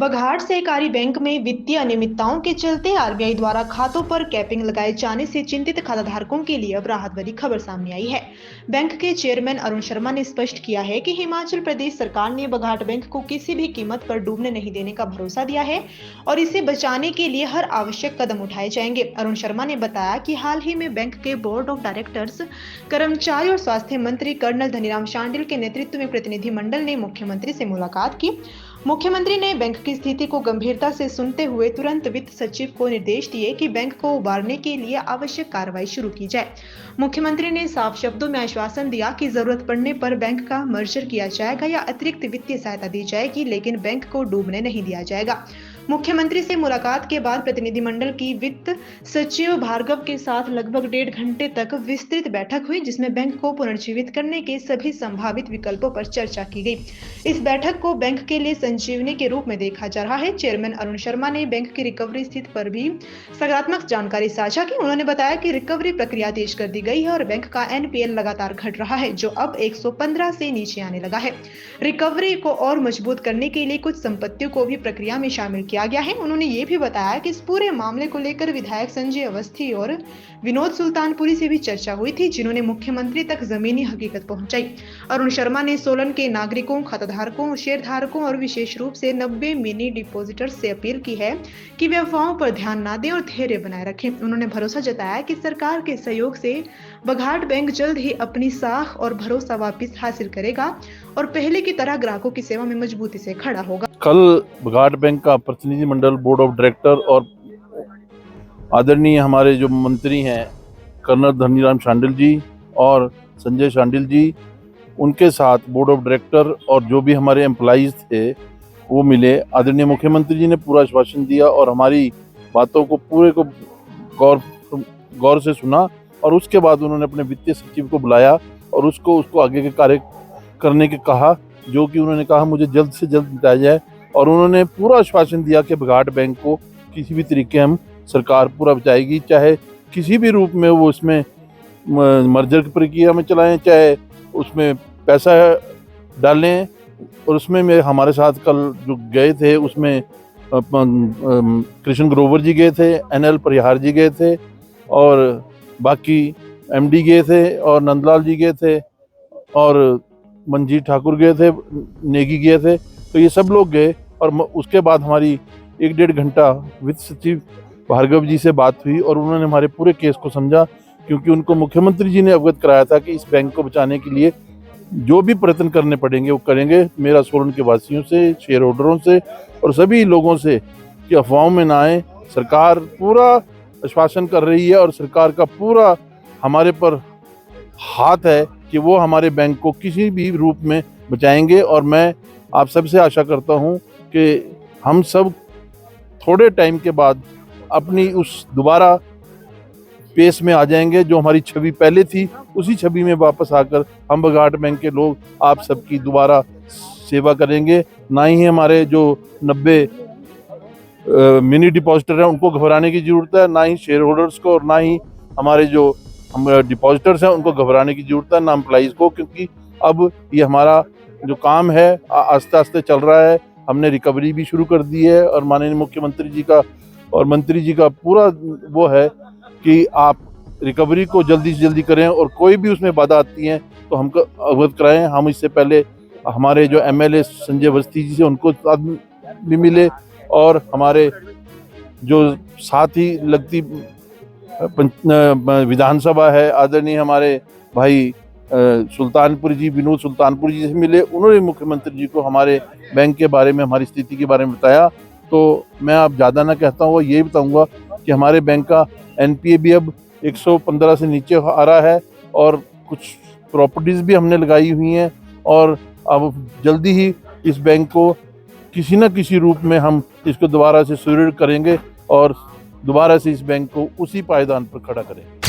बघाट सहकारी बैंक में वित्तीय अनियमितताओं के चलते आरबीआई द्वारा खातों पर कैपिंग लगाए जाने से चिंतित खाताधारकों के लिए अब राहत भरी खबर सामने आई है। बैंक के चेयरमैन अरुण शर्मा ने स्पष्ट किया है कि हिमाचल प्रदेश सरकार ने बघाट बैंक को किसी भी कीमत पर डूबने नहीं देने का भरोसा दिया है और इसे बचाने के लिए हर आवश्यक कदम उठाए जाएंगे। अरुण शर्मा ने बताया कि हाल ही में बैंक के बोर्ड ऑफ डायरेक्टर्स, कर्मचारी और स्वास्थ्य मंत्री कर्नल धनीराम शांडिल के नेतृत्व में प्रतिनिधिमंडल ने मुख्यमंत्री से मुलाकात की। मुख्यमंत्री ने बैंक की स्थिति को गंभीरता से सुनते हुए तुरंत वित्त सचिव को निर्देश दिए कि बैंक को उबारने के लिए आवश्यक कार्रवाई शुरू की जाए। मुख्यमंत्री ने साफ शब्दों में आश्वासन दिया कि जरूरत पड़ने पर बैंक का मर्जर किया जाएगा या अतिरिक्त वित्तीय सहायता दी जाएगी, लेकिन बैंक को डूबने नहीं दिया जाएगा। मुख्यमंत्री से मुलाकात के बाद प्रतिनिधिमंडल की वित्त सचिव भार्गव के साथ लगभग 1.5 घंटे तक विस्तृत बैठक हुई, जिसमें बैंक को पुनर्जीवित करने के सभी संभावित विकल्पों पर चर्चा की गई। इस बैठक को बैंक के लिए संजीवनी के रूप में देखा जा रहा है। चेयरमैन अरुण शर्मा ने बैंक की रिकवरी स्थिति पर भी सकारात्मक जानकारी साझा की। उन्होंने बताया कि रिकवरी प्रक्रिया तेज कर दी गई है और बैंक का एनपीएल लगातार घट रहा है, जो अब 115 से नीचे आने लगा है। रिकवरी को और मजबूत करने के लिए कुछ संपत्तियों को भी प्रक्रिया में शामिल किया गया है। उन्होंने ये भी बताया कि इस पूरे मामले को लेकर विधायक संजय अवस्थी और विनोद सुल्तानपुरी से भी चर्चा हुई थी, जिन्होंने मुख्यमंत्री तक जमीनी हकीकत पहुंचाई। अरुण शर्मा ने सोलन के नागरिकों, खाताधारकों, शेयरधारकों और विशेष रूप से 90 मिनी डिपॉजिटर्स से अपील की है कि वे अफवाहों पर ध्यान न दें और धैर्य बनाए रखें। उन्होंने भरोसा जताया कि सरकार के सहयोग से बघाट बैंक जल्द ही अपनी साख और भरोसा वापस हासिल करेगा और पहले की तरह ग्राहकों की सेवा में मजबूती से खड़ा होगा। कल बघाट बैंक का प्रतिनिधिमंडल, बोर्ड ऑफ डायरेक्टर और आदरणीय हमारे जो मंत्री हैं कर्नल धनीराम शांडिल जी और संजय शांडिल जी, उनके साथ बोर्ड ऑफ डायरेक्टर और जो भी हमारे एम्प्लॉइज थे वो मिले। आदरणीय मुख्यमंत्री जी ने पूरा आश्वासन दिया और हमारी बातों को पूरे को गौर से सुना और उसके बाद उन्होंने अपने वित्तीय सचिव को बुलाया और उसको आगे के कार्य करने के कहा, जो कि उन्होंने कहा मुझे जल्द से जल्द निपटाया जाए। और उन्होंने पूरा आश्वासन दिया कि बघाट बैंक को किसी भी तरीके हम सरकार पूरा बचाएगी, चाहे किसी भी रूप में वो उसमें मर्जर की प्रक्रिया में चलाएं, चाहे उसमें पैसा डालें। और उसमें हमारे साथ कल जो गए थे उसमें कृष्ण ग्रोवर जी गए थे, एनएल परिहार जी गए थे और बाकी एमडी गए थे और नंदलाल जी गए थे और मंजीत ठाकुर गए थे, नेगी गए थे। तो ये सब लोग गए और उसके बाद हमारी 1-1.5 घंटा वित्त सचिव भार्गव जी से बात हुई और उन्होंने हमारे पूरे केस को समझा, क्योंकि उनको मुख्यमंत्री जी ने अवगत कराया था कि इस बैंक को बचाने के लिए जो भी प्रयत्न करने पड़ेंगे वो करेंगे। मेरा सोलन के वासियों से, शेयर होल्डरों से और सभी लोगों से कि अफवाहों में ना आए। सरकार पूरा आश्वासन कर रही है और सरकार का पूरा हमारे पर हाथ है कि वो हमारे बैंक को किसी भी रूप में बचाएंगे। और मैं आप सबसे आशा करता हूं कि हम सब थोड़े टाइम के बाद अपनी उस दोबारा पेस में आ जाएंगे, जो हमारी छवि पहले थी उसी छवि में वापस आकर हम बघाट बैंक के लोग आप सबकी दोबारा सेवा करेंगे। ना ही हमारे जो 90 मिनी डिपॉजिटर हैं उनको घबराने की ज़रूरत है, ना ही शेयर होल्डर्स को और ना ही हमारे जो हम डिपॉजिटर्स हैं उनको घबराने की ज़रूरत है, ना एम्प्लॉइज़ को, क्योंकि अब ये हमारा जो काम है आस्ते आस्ते चल रहा है। हमने रिकवरी भी शुरू कर दी है और माननीय मुख्यमंत्री जी का और मंत्री जी का पूरा वो है कि आप रिकवरी को जल्दी से जल्दी करें और कोई भी उसमें बाधा आती है तो हमको अवगत कराएं। हम इससे पहले हमारे जो एमएलए संजय अवस्थी जी से उनको भी मिले और हमारे जो साथ ही लगती विधानसभा है आदरणीय हमारे भाई सुल्तानपुरी जी, विनोद सुल्तानपुरी जी से मिले। उन्होंने मुख्यमंत्री जी को हमारे बैंक के बारे में, हमारी स्थिति के बारे में बताया। तो मैं अब ज़्यादा ना कहता हूँ, यही बताऊँगा कि हमारे बैंक का एनपीए भी अब 115 से नीचे आ रहा है और कुछ प्रॉपर्टीज़ भी हमने लगाई हुई हैं और अब जल्दी ही इस बैंक को किसी न किसी रूप में हम इसको दोबारा से सुदृढ़ करेंगे और दोबारा से इस बैंक को उसी पायदान पर खड़ा करेंगे।